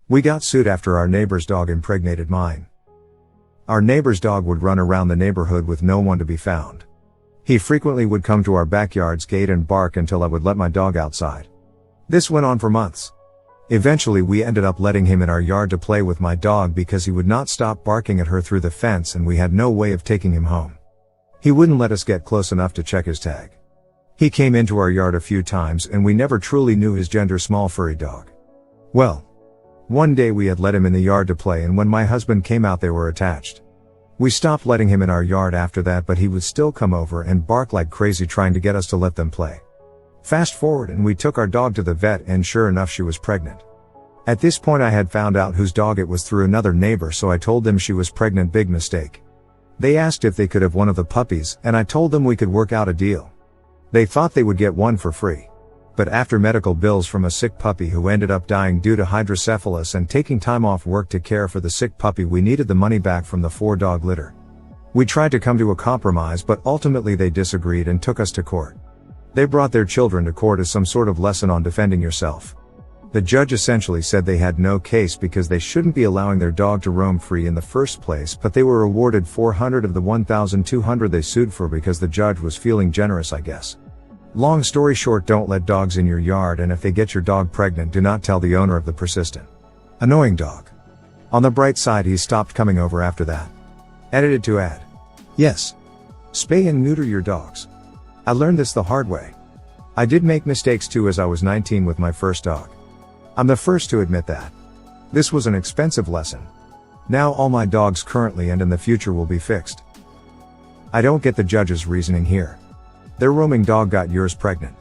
We got sued after our neighbor's dog impregnated mine. Our neighbor's dog would run around the neighborhood with no one to be found. He frequently would come to our backyard's gate and bark until I would let my dog outside. This went on for months. Eventually we ended up letting him in our yard to play with my dog because he would not stop barking at her through the fence and we had no way of taking him home. He wouldn't let us get close enough to check his tag. He came into our yard a few times and we never truly knew his gender, small furry dog. Well, one day we had let him in the yard to play and when my husband came out they were attached. We stopped letting him in our yard after that, but he would still come over and bark like crazy trying to get us to let them play. Fast forward and we took our dog to the vet and sure enough she was pregnant. At this point I had found out whose dog it was through another neighbor, so I told them she was pregnant. Big mistake. They asked if they could have one of the puppies and I told them we could work out a deal. They thought they would get one for free. But after medical bills from a sick puppy who ended up dying due to hydrocephalus and taking time off work to care for the sick puppy, we needed the money back from the 4-dog litter. We tried to come to a compromise, but ultimately they disagreed and took us to court. They brought their children to court as some sort of lesson on defending yourself. The judge essentially said they had no case because they shouldn't be allowing their dog to roam free in the first place, but they were awarded $400 of the $1,200 they sued for because the judge was feeling generous, I guess. Long story short, don't let dogs in your yard, and if they get your dog pregnant, do not tell the owner of the persistent, annoying dog. On the bright side, he stopped coming over after that. Edited to add. Yes. Spay and neuter your dogs. I learned this the hard way. I did make mistakes too as I was 19 with my first dog. I'm the first to admit that. This was an expensive lesson. Now all my dogs currently and in the future will be fixed. I don't get the judge's reasoning here. Their roaming dog got yours pregnant.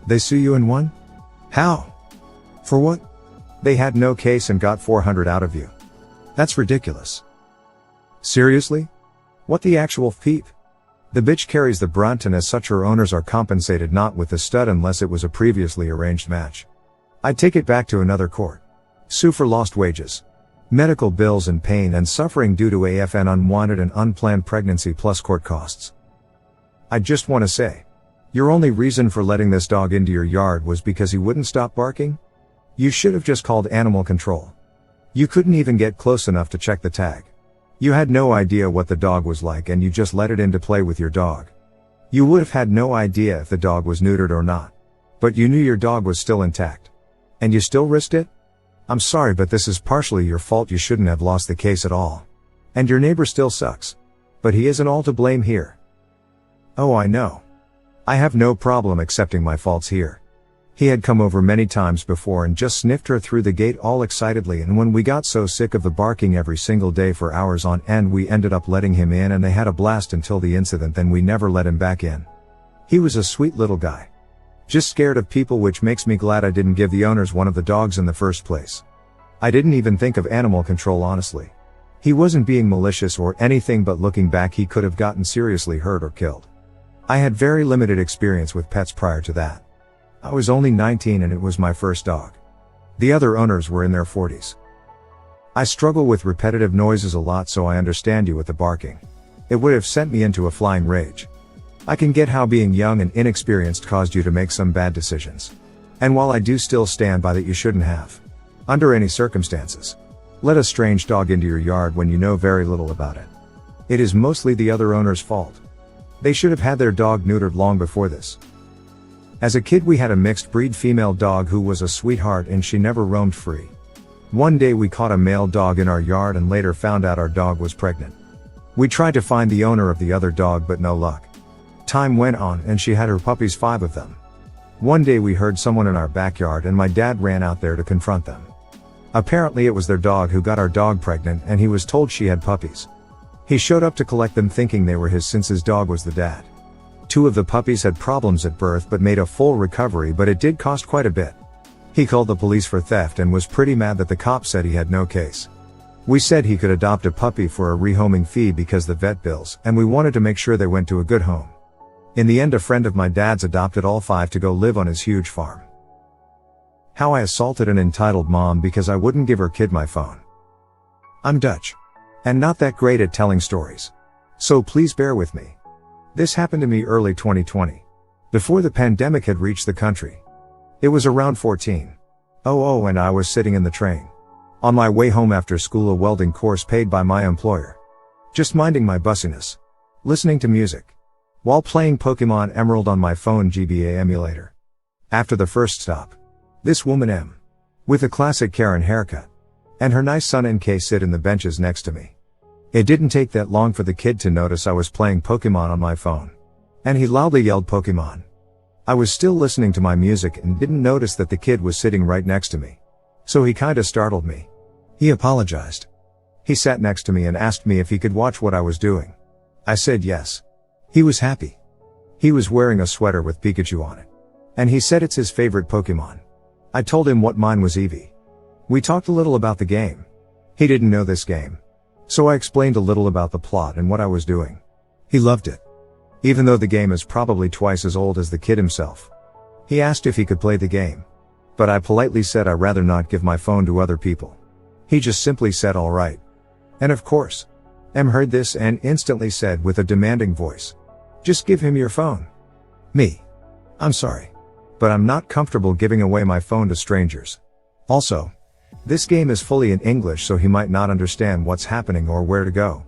They sue you and won? How? For what? They had no case and got $400 out of you. That's ridiculous. Seriously? What the actual peep? The bitch carries the brunt, and as such her owners are compensated not with the stud unless it was a previously arranged match. I'd take it back to another court. Sue for lost wages, medical bills and pain and suffering due to AFN unwanted and unplanned pregnancy plus court costs. I just want to say, your only reason for letting this dog into your yard was because he wouldn't stop barking? You should have just called animal control. You couldn't even get close enough to check the tag. You had no idea what the dog was like and you just let it in to play with your dog. You would have had no idea if the dog was neutered or not. But you knew your dog was still intact. And you still risked it? I'm sorry, but this is partially your fault. You shouldn't have lost the case at all. And your neighbor still sucks. But he isn't all to blame here. Oh, I know. I have no problem accepting my faults here. He had come over many times before and just sniffed her through the gate all excitedly, and when we got so sick of the barking every single day for hours on end, we ended up letting him in and they had a blast until the incident, then we never let him back in. He was a sweet little guy. Just scared of people, which makes me glad I didn't give the owners one of the dogs in the first place. I didn't even think of animal control, honestly. He wasn't being malicious or anything, but looking back he could have gotten seriously hurt or killed. I had very limited experience with pets prior to that. I was only 19 and it was my first dog. The other owners were in their 40s. I struggle with repetitive noises a lot, so I understand you with the barking. It would have sent me into a flying rage. I can get how being young and inexperienced caused you to make some bad decisions. And while I do still stand by that, you shouldn't have, under any circumstances, let a strange dog into your yard when you know very little about it. It is mostly the other owner's fault. They should have had their dog neutered long before this. As a kid we had a mixed breed female dog who was a sweetheart and she never roamed free. One day we caught a male dog in our yard and later found out our dog was pregnant. We tried to find the owner of the other dog, but no luck. Time went on and she had her puppies, 5 of them. One day we heard someone in our backyard and my dad ran out there to confront them. Apparently it was their dog who got our dog pregnant, and he was told she had puppies. He showed up to collect them thinking they were his since his dog was the dad. 2 of the puppies had problems at birth but made a full recovery, but it did cost quite a bit. He called the police for theft and was pretty mad that the cops said he had no case. We said he could adopt a puppy for a rehoming fee because the vet bills, and we wanted to make sure they went to a good home. In the end, a friend of my dad's adopted all 5 to go live on his huge farm. How I assaulted an entitled mom because I wouldn't give her kid my phone. I'm Dutch. And not that great at telling stories. So please bear with me. This happened to me early 2020. Before the pandemic had reached the country. It was around 14:00 and I was sitting in the train. On my way home after school, a welding course paid by my employer. Just minding my bussiness. Listening to music. While playing Pokemon Emerald on my phone GBA emulator. After the first stop. This woman M. With a classic Karen haircut. And her nice son NK sit in the benches next to me. It didn't take that long for the kid to notice I was playing Pokemon on my phone. And he loudly yelled Pokemon. I was still listening to my music and didn't notice that the kid was sitting right next to me. So he kinda startled me. He apologized. He sat next to me and asked me if he could watch what I was doing. I said yes. He was happy. He was wearing a sweater with Pikachu on it. And he said it's his favorite Pokemon. I told him what mine was Eevee. We talked a little about the game. He didn't know this game. So I explained a little about the plot and what I was doing. He loved it. Even though the game is probably twice as old as the kid himself. He asked if he could play the game. But I politely said I'd rather not give my phone to other people. He just simply said alright. And of course, M heard this and instantly said with a demanding voice, just give him your phone. Me. I'm sorry. But I'm not comfortable giving away my phone to strangers. Also, this game is fully in English, so he might not understand what's happening or where to go.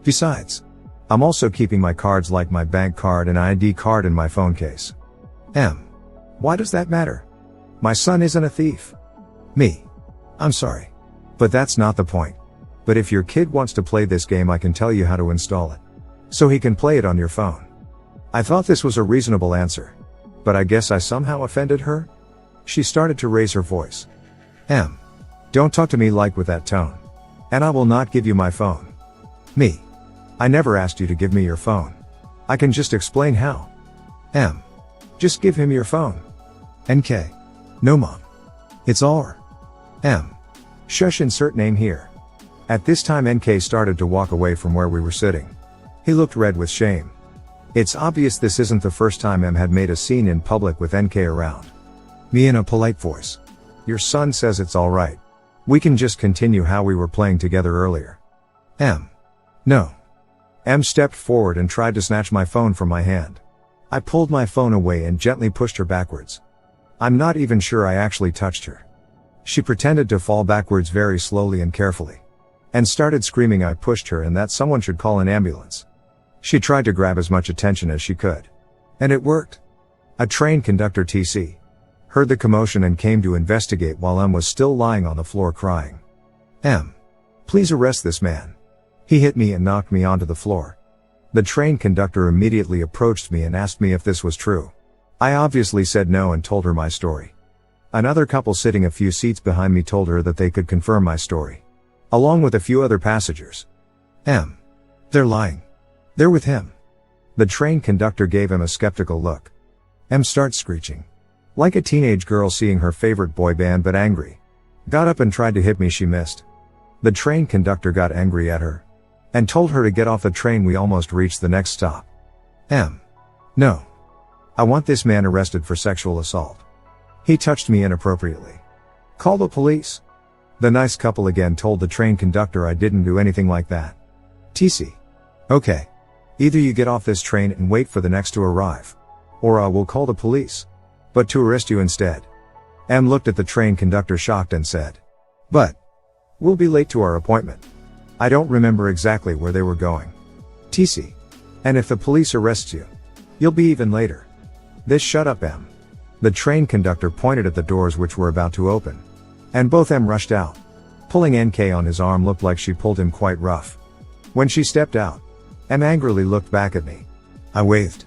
Besides, I'm also keeping my cards like my bank card and ID card in my phone case. M. Why does that matter? My son isn't a thief. Me. I'm sorry. But that's not the point. But if your kid wants to play this game, I can tell you how to install it. So he can play it on your phone. I thought this was a reasonable answer. But I guess I somehow offended her? She started to raise her voice. M. Don't talk to me like with that tone. And I will not give you my phone. Me. I never asked you to give me your phone. I can just explain how. M. Just give him your phone. NK. No mom. It's our. M. Shush, insert name here. At this time NK started to walk away from where we were sitting. He looked red with shame. It's obvious this isn't the first time M had made a scene in public with NK around. Me in a polite voice. Your son says it's alright. We can just continue how we were playing together earlier. M. No. M stepped forward and tried to snatch my phone from my hand. I pulled my phone away and gently pushed her backwards. I'm not even sure I actually touched her. She pretended to fall backwards very slowly and carefully. And started screaming I pushed her and that someone should call an ambulance. She tried to grab as much attention as she could. And it worked. A train conductor TC. Heard the commotion and came to investigate while M was still lying on the floor crying. M. Please arrest this man. He hit me and knocked me onto the floor. The train conductor immediately approached me and asked me if this was true. I obviously said no and told her my story. Another couple sitting a few seats behind me told her that they could confirm my story. Along with a few other passengers. M. They're lying. They're with him. The train conductor gave him a skeptical look. M starts screeching. Like a teenage girl seeing her favorite boy band but angry. Got up and tried to hit me, she missed. The train conductor got angry at her. And told her to get off the train. We almost reached the next stop. M. No. I want this man arrested for sexual assault. He touched me inappropriately. Call the police. The nice couple again told the train conductor I didn't do anything like that. TC. Okay. Either you get off this train and wait for the next to arrive. Or I will call the police. But to arrest you instead. M looked at the train conductor shocked and said. But. We'll be late to our appointment. I don't remember exactly where they were going. TC. And if the police arrests you, you'll be even later. This shut up M. The train conductor pointed at the doors which were about to open. And both M rushed out. Pulling NK on his arm looked like she pulled him quite rough. When she stepped out, M angrily looked back at me. I waved.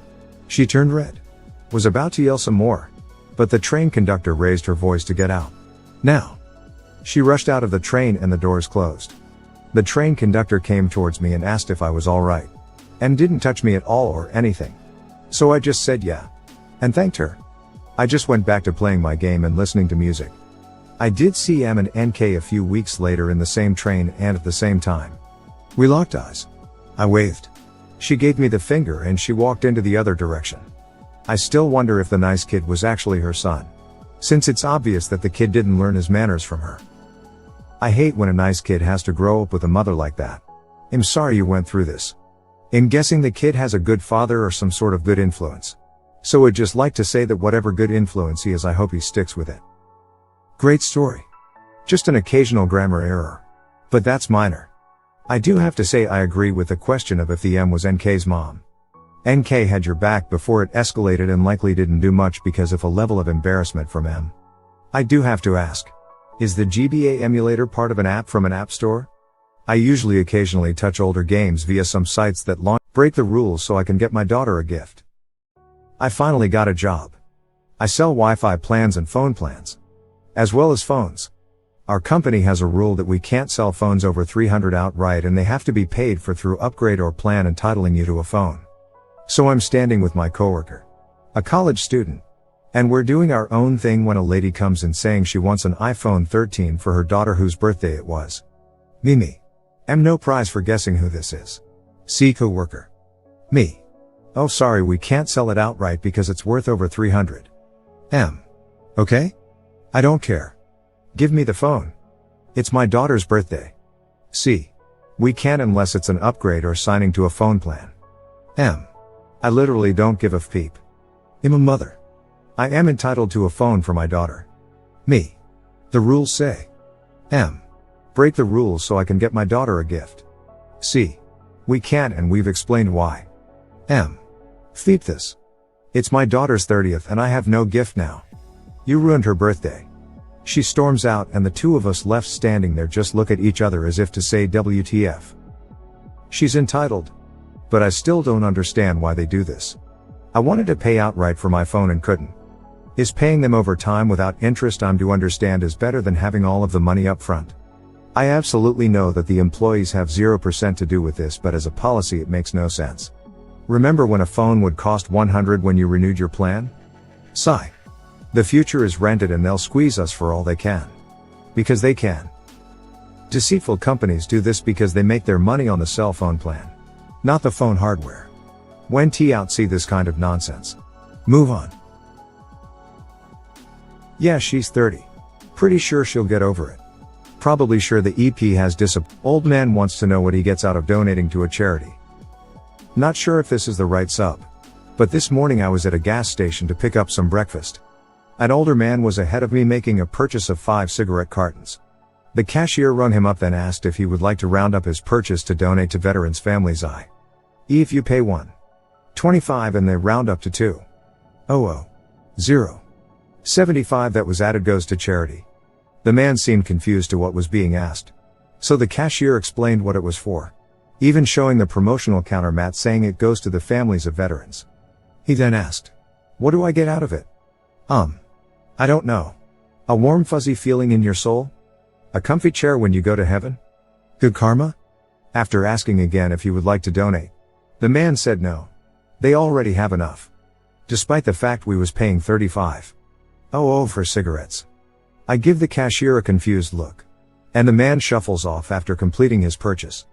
She turned red. Was about to yell some more. But the train conductor raised her voice to get out. Now. She rushed out of the train and the doors closed. The train conductor came towards me and asked if I was alright. And didn't touch me at all or anything. So I just said yeah. And thanked her. I just went back to playing my game and listening to music. I did see M and NK a few weeks later in the same train and at the same time. We locked eyes. I waved. She gave me the finger and she walked into the other direction. I still wonder if the nice kid was actually her son. Since it's obvious that the kid didn't learn his manners from her. I hate when a nice kid has to grow up with a mother like that. I'm sorry you went through this. I'm guessing the kid has a good father or some sort of good influence. So I'd just like to say that whatever good influence he is, I hope he sticks with it. Great story. Just an occasional grammar error. But that's minor. I do have to say I agree with the question of if the M was NK's mom. NK had your back before it escalated and likely didn't do much because of a level of embarrassment from M. I do have to ask. Is the GBA emulator part of an app from an app store? I usually occasionally touch older games via some sites that break the rules so I can get my daughter a gift. I finally got a job. I sell Wi-Fi plans and phone plans. As well as phones. Our company has a rule that we can't sell phones over 300 outright and they have to be paid for through upgrade or plan entitling you to a phone. So I'm standing with my coworker. A college student. And we're doing our own thing when a lady comes in saying she wants an iPhone 13 for her daughter whose birthday it was. Me. M, no prize for guessing who this is. C, coworker. Me. Oh sorry, we can't sell it outright because it's worth over 300. M. Okay? I don't care. Give me the phone. It's my daughter's birthday. C. We can't unless it's an upgrade or signing to a phone plan. M. I literally don't give a peep. I'm a mother. I am entitled to a phone for my daughter. Me. The rules say. M. Break the rules so I can get my daughter a gift. C. We can't and we've explained why. M. Feep this. It's my daughter's 30th and I have no gift now. You ruined her birthday. She storms out and the two of us left standing there just look at each other as if to say WTF. She's entitled. But I still don't understand why they do this. I wanted to pay outright for my phone and couldn't. Is paying them over time without interest I'm to understand is better than having all of the money up front. I absolutely know that the employees have 0% to do with this, but as a policy it makes no sense. Remember when a phone would cost $100 when you renewed your plan? Sigh. The future is rented and they'll squeeze us for all they can. Because they can. Deceitful companies do this because they make their money on the cell phone plan. Not the phone hardware. When out see this kind of nonsense. Move on. Yeah, she's 30. Pretty sure she'll get over it. Probably sure the EP has Old man wants to know what he gets out of donating to a charity. Not sure if this is the right sub. But this morning I was at a gas station to pick up some breakfast. An older man was ahead of me making a purchase of 5 cigarette cartons. The cashier rung him up then asked if he would like to round up his purchase to donate to Veterans Families I. If you pay $1.25 and they round up to $2.0075 that was added goes to charity. The man seemed confused to what was being asked. So the cashier explained what it was for. Even showing the promotional counter mat saying it goes to the families of veterans. He then asked, "What do I get out of it?" I don't know. A warm fuzzy feeling in your soul? A comfy chair when you go to heaven? Good karma? After asking again if he would like to donate, the man said no. They already have enough. Despite the fact we was paying $35.00 for cigarettes. I give the cashier a confused look. And the man shuffles off after completing his purchase.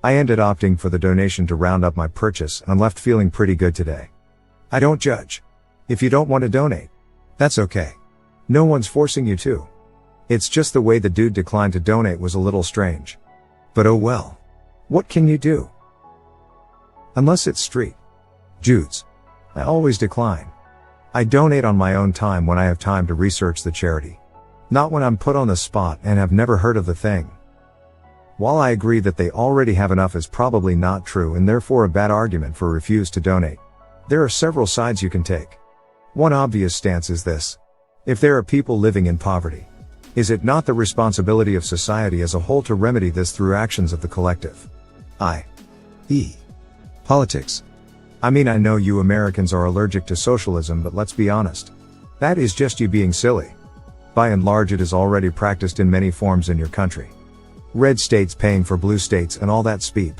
I ended opting for the donation to round up my purchase and left feeling pretty good today. I don't judge. If you don't want to donate, that's okay. No one's forcing you to. It's just the way the dude declined to donate was a little strange. But oh well. What can you do? Unless it's street Jude's. I always decline. I donate on my own time when I have time to research the charity. Not when I'm put on the spot and have never heard of the thing. While I agree that they already have enough is probably not true and therefore a bad argument for refuse to donate. There are several sides you can take. One obvious stance is this. If there are people living in poverty, is it not the responsibility of society as a whole to remedy this through actions of the collective? i.e. politics. I mean, I know you Americans are allergic to socialism, but let's be honest. That is just you being silly. By and large it is already practiced in many forms in your country. Red states paying for blue states and all that speep.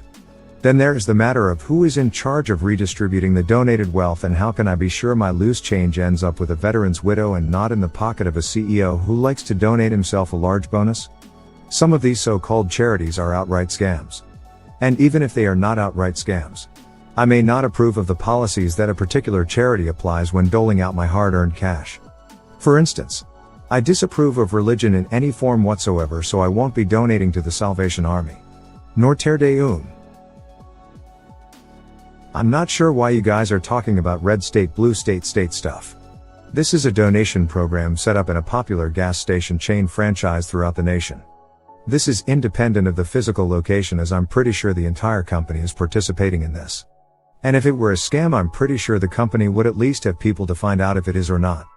Then there is the matter of who is in charge of redistributing the donated wealth and how can I be sure my loose change ends up with a veteran's widow and not in the pocket of a CEO who likes to donate himself a large bonus? Some of these so-called charities are outright scams. And even if they are not outright scams, I may not approve of the policies that a particular charity applies when doling out my hard-earned cash. For instance, I disapprove of religion in any form whatsoever, so I won't be donating to the Salvation Army. Nor Terre Deum. I'm not sure why you guys are talking about red state blue state stuff. This is a donation program set up in a popular gas station chain franchise throughout the nation. This is independent of the physical location, as I'm pretty sure the entire company is participating in this. And if it were a scam, I'm pretty sure the company would at least have people to find out if it is or not.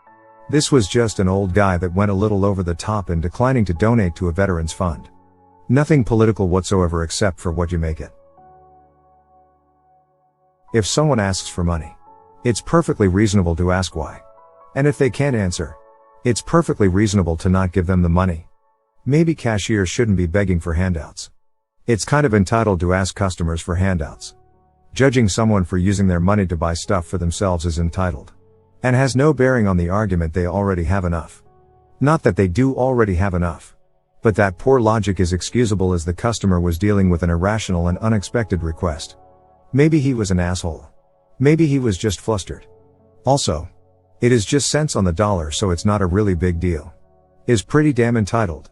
This was just an old guy that went a little over the top in declining to donate to a veterans fund. Nothing political whatsoever except for what you make it. If someone asks for money, it's perfectly reasonable to ask why. And if they can't answer, it's perfectly reasonable to not give them the money. Maybe cashiers shouldn't be begging for handouts. It's kind of entitled to ask customers for handouts. Judging someone for using their money to buy stuff for themselves is entitled. And has no bearing on the argument they already have enough. Not that they do already have enough. But that poor logic is excusable, as the customer was dealing with an irrational and unexpected request. Maybe he was an asshole. Maybe he was just flustered. Also, it is just cents on the dollar, so it's not a really big deal. Is pretty damn entitled.